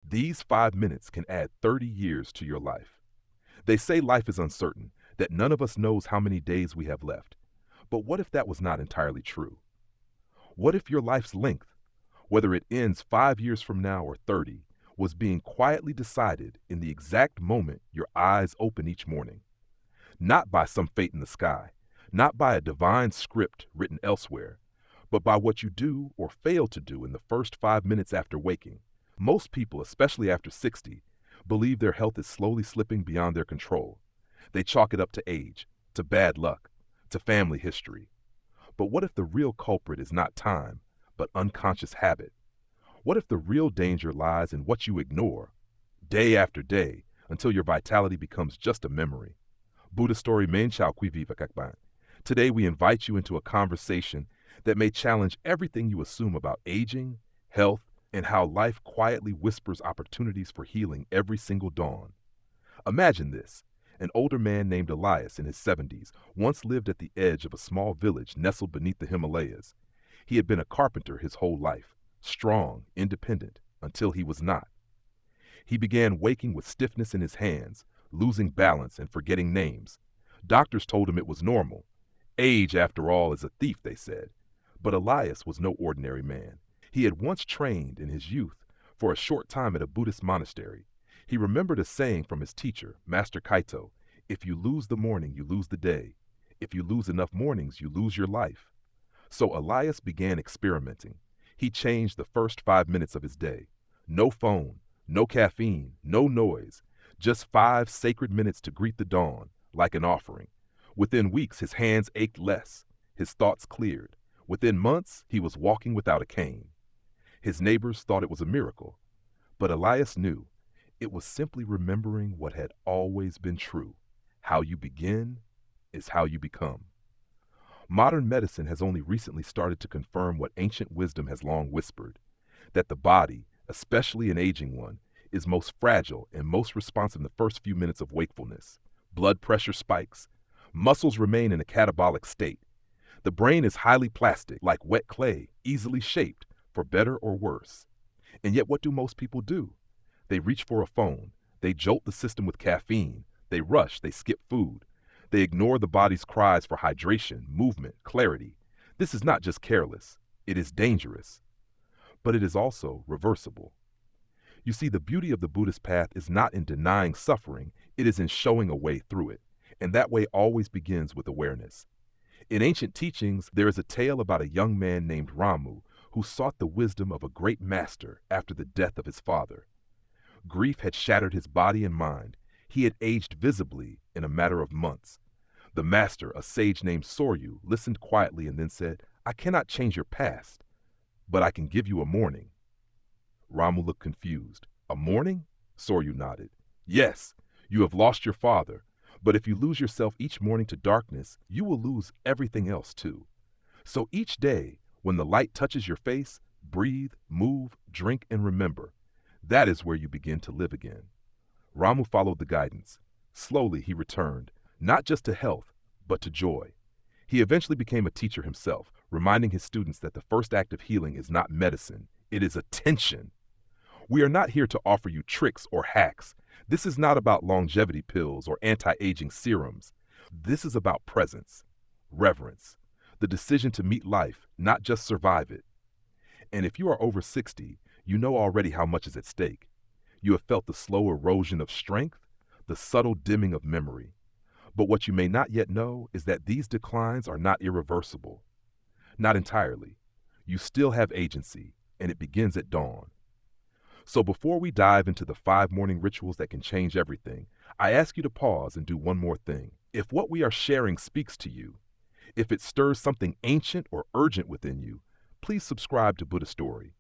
These 5 minutes can add 30 years to your life. They say life is uncertain, that none of us knows how many days we have left. But what if that was not entirely true? What if your life's length, whether it ends 5 years from now or 30, was being quietly decided in the exact moment your eyes open each morning? Not by some fate in the sky, not by a divine script written elsewhere, but by what you do or fail to do in the first 5 minutes after waking. Most people, especially after 60, believe their health is slowly slipping beyond their control. They chalk it up to age, to bad luck, to family history. But what if the real culprit is not time, but unconscious habit? What if the real danger lies in what you ignore, day after day, until your vitality becomes just a memory? Buddha story Main Chao Qui Viva Các Bạn. Today we invite you into a conversation that may challenge everything you assume about aging, health, and how life quietly whispers opportunities for healing every single dawn. Imagine this. An older man named Elias in his 70s once lived at the edge of a small village nestled beneath the Himalayas. He had been a carpenter his whole life, strong, independent, until he was not. He began waking with stiffness in his hands, losing balance and forgetting names. Doctors told him it was normal. Age, after all, is a thief, they said. But Elias was no ordinary man. He had once trained in his youth for a short time at a Buddhist monastery. He remembered a saying from his teacher, Master Kaito, "If you lose the morning, you lose the day. If you lose enough mornings, you lose your life." So Elias began experimenting. He changed the first 5 minutes of his day. No phone, no caffeine, no noise. Just 5 sacred minutes to greet the dawn, like an offering. Within weeks, his hands ached less. His thoughts cleared. Within months, he was walking without a cane. His neighbors thought it was a miracle. But Elias knew it was simply remembering what had always been true. How you begin is how you become. Modern medicine has only recently started to confirm what ancient wisdom has long whispered, that the body, especially an aging one, is most fragile and most responsive in the first few minutes of wakefulness. Blood pressure spikes. Muscles remain in a catabolic state. The brain is highly plastic, like wet clay, easily shaped, for better or worse. And yet what do most people do? They reach for a phone. They jolt the system with caffeine. They rush. They skip food. They ignore the body's cries for hydration, movement, clarity. This is not just careless. It is dangerous. But it is also reversible. You see, the beauty of the Buddhist path is not in denying suffering. It is in showing a way through it. And that way always begins with awareness. In ancient teachings, there is a tale about a young man named Ramu who sought the wisdom of a great master after the death of his father. Grief had shattered his body and mind. He had aged visibly in a matter of months. The master, a sage named Soryu, listened quietly and then said, "I cannot change your past, but I can give you a morning." Ramu looked confused. "A morning?" Soryu nodded. "Yes, you have lost your father, but if you lose yourself each morning to darkness, you will lose everything else too. So each day, when the light touches your face, breathe, move, drink, and remember. That is where you begin to live again." Ramu followed the guidance. Slowly he returned, not just to health, but to joy. He eventually became a teacher himself, reminding his students that the first act of healing is not medicine, it is attention. We are not here to offer you tricks or hacks. This is not about longevity pills or anti-aging serums. This is about presence, reverence, the decision to meet life, not just survive it. And if you are over 60, you know already how much is at stake. You have felt the slow erosion of strength, the subtle dimming of memory. But what you may not yet know is that these declines are not irreversible. Not entirely. You still have agency, and it begins at dawn. So before we dive into the 5 morning rituals that can change everything, I ask you to pause and do one more thing. If what we are sharing speaks to you, if it stirs something ancient or urgent within you, please subscribe to Buddha Story.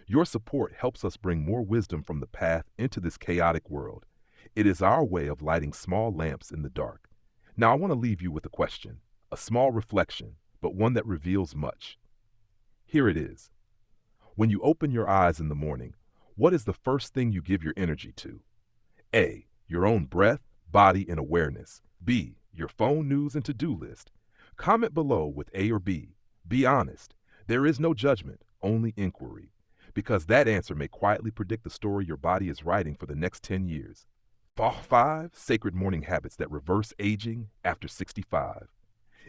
Your support helps us bring more wisdom from the path into this chaotic world. It is our way of lighting small lamps in the dark. Now I want to leave you with a question, a small reflection, but one that reveals much. Here it is. When you open your eyes in the morning, what is the first thing you give your energy to? A, your own breath, body, and awareness. B, your phone, news, and to-do list. Comment below with A or B. Be honest. There is no judgment, only inquiry. because that answer may quietly predict the story your body is writing for the next 10 years. 5 sacred morning habits that reverse aging after 65.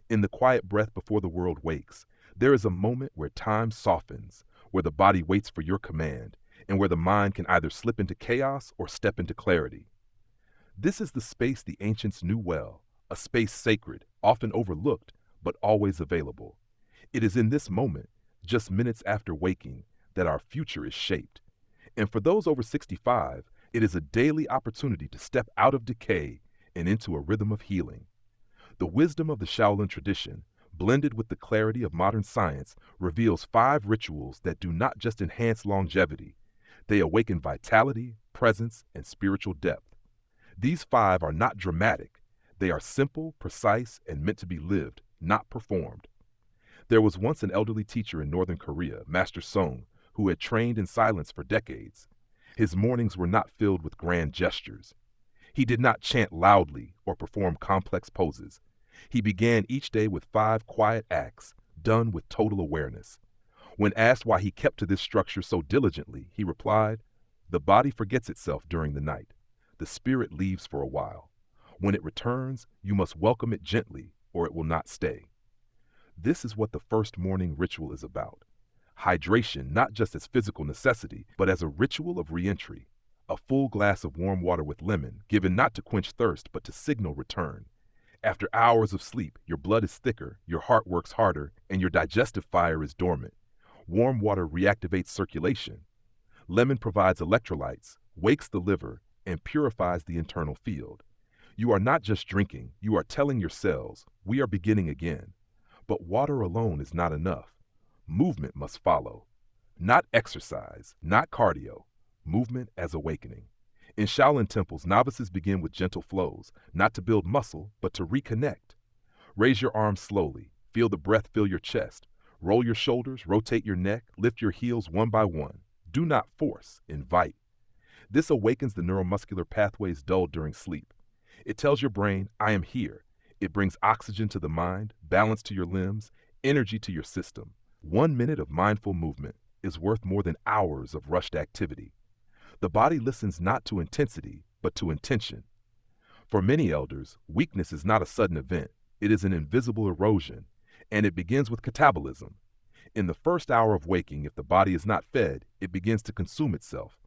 In the quiet breath before the world wakes, there is a moment where time softens, where the body waits for your command, and where the mind can either slip into chaos or step into clarity. This is the space the ancients knew well, a space sacred, often overlooked, but always available. It is in this moment, just minutes after waking, that our future is shaped. And for those over 65, it is a daily opportunity to step out of decay and into a rhythm of healing. The wisdom of the Shaolin tradition, blended with the clarity of modern science, reveals 5 rituals that do not just enhance longevity, they awaken vitality, presence, and spiritual depth. These 5 are not dramatic. They are simple, precise, and meant to be lived, not performed. There was once an elderly teacher in northern Korea, Master Song, who had trained in silence for decades. His mornings were not filled with grand gestures. He did not chant loudly or perform complex poses. He began each day with 5 quiet acts, done with total awareness. When asked why he kept to this structure so diligently, he replied, "The body forgets itself during the night. The spirit leaves for a while. When it returns, you must welcome it gently, or it will not stay." This is what the first morning ritual is about. Hydration, not just as physical necessity, but as a ritual of re-entry. A full glass of warm water with lemon, given not to quench thirst, but to signal return. After hours of sleep, your blood is thicker, your heart works harder, and your digestive fire is dormant. Warm water reactivates circulation. Lemon provides electrolytes, wakes the liver, and purifies the internal field. You are not just drinking, you are telling your cells, we are beginning again. But water alone is not enough. Movement must follow. Not exercise, not cardio. Movement as awakening. In Shaolin temples, novices begin with gentle flows, not to build muscle, but to reconnect. Raise your arms slowly. Feel the breath fill your chest. Roll your shoulders, rotate your neck, lift your heels one by one. Do not force, invite. This awakens the neuromuscular pathways dulled during sleep. It tells your brain, I am here. It brings oxygen to the mind, balance to your limbs, energy to your system. 1 minute of mindful movement is worth more than hours of rushed activity. The body listens not to intensity, but to intention. For many elders, weakness is not a sudden event. It is an invisible erosion, and it begins with catabolism. In the first hour of waking, if the body is not fed, it begins to consume itself.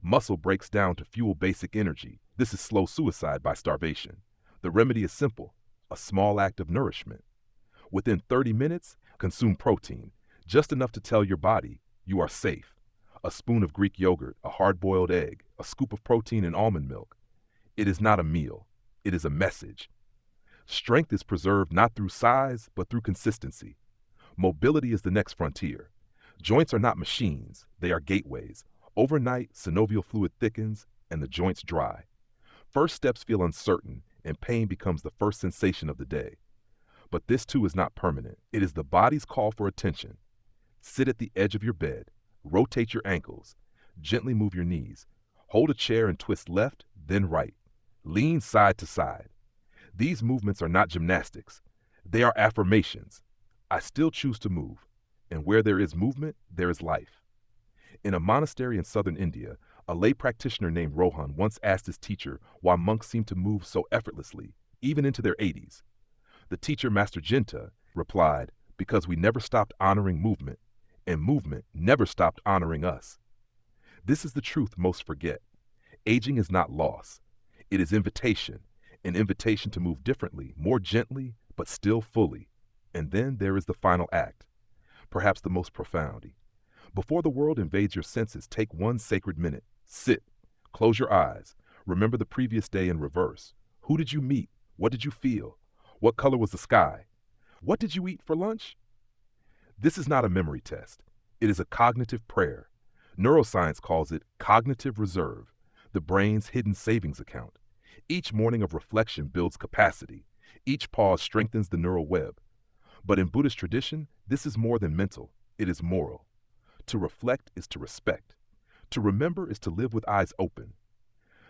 Muscle breaks down to fuel basic energy. This is slow suicide by starvation. The remedy is simple, a small act of nourishment. Within 30 minutes, consume protein, just enough to tell your body you are safe. A spoon of Greek yogurt, a hard-boiled egg, a scoop of protein in almond milk. It is not a meal. It is a message. Strength is preserved not through size, but through consistency. Mobility is the next frontier. Joints are not machines. They are gateways. Overnight, synovial fluid thickens, and the joints dry. First steps feel uncertain, and pain becomes the first sensation of the day. But this too is not permanent. It is the body's call for attention. Sit at the edge of your bed. Rotate your ankles. Gently move your knees. Hold a chair and twist left, then right. Lean side to side. These movements are not gymnastics. They are affirmations. I still choose to move. And where there is movement, there is life. In a monastery in southern India, a lay practitioner named Rohan once asked his teacher why monks seemed to move so effortlessly, even into their 80s. The teacher, Master Jinta, replied, because we never stopped honoring movement, and movement never stopped honoring us. This is the truth most forget. Aging is not loss. It is invitation, an invitation to move differently, more gently, but still fully. And then there is the final act, perhaps the most profound. Before the world invades your senses, take 1 sacred minute. Sit. Close your eyes. Remember the previous day in reverse. Who did you meet? What did you feel? What color was the sky? What did you eat for lunch? This is not a memory test. It is a cognitive prayer. Neuroscience calls it cognitive reserve, the brain's hidden savings account. Each morning of reflection builds capacity. Each pause strengthens the neural web. But in Buddhist tradition, this is more than mental. It is moral. To reflect is to respect. To remember is to live with eyes open.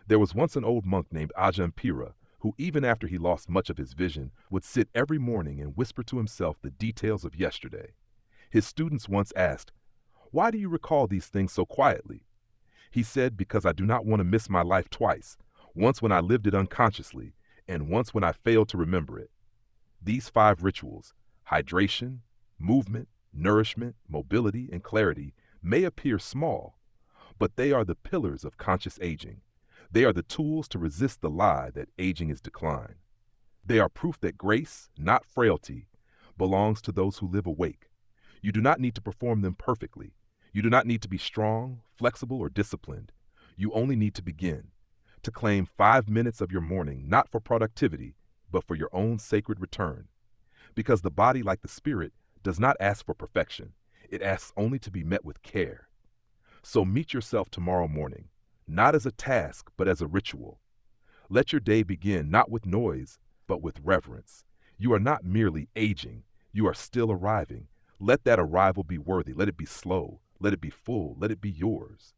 There was once an old monk named Ajahn Pira, who even after he lost much of his vision, would sit every morning and whisper to himself the details of yesterday. His students once asked, Why do you recall these things so quietly? He said, because I do not want to miss my life twice, once when I lived it unconsciously, and once when I failed to remember it. These 5 rituals, hydration, movement, nourishment, mobility, and clarity, may appear small, but they are the pillars of conscious aging. They are the tools to resist the lie that aging is decline. They are proof that grace, not frailty, belongs to those who live awake. You do not need to perform them perfectly. You do not need to be strong, flexible, or disciplined. You only need to begin, to claim 5 minutes of your morning, not for productivity, but for your own sacred return. Because the body, like the spirit, does not ask for perfection. It asks only to be met with care. So meet yourself tomorrow morning, not as a task, but as a ritual. Let your day begin not with noise, but with reverence. You are not merely aging, you are still arriving. Let that arrival be worthy. Let it be slow. Let it be full. Let it be yours.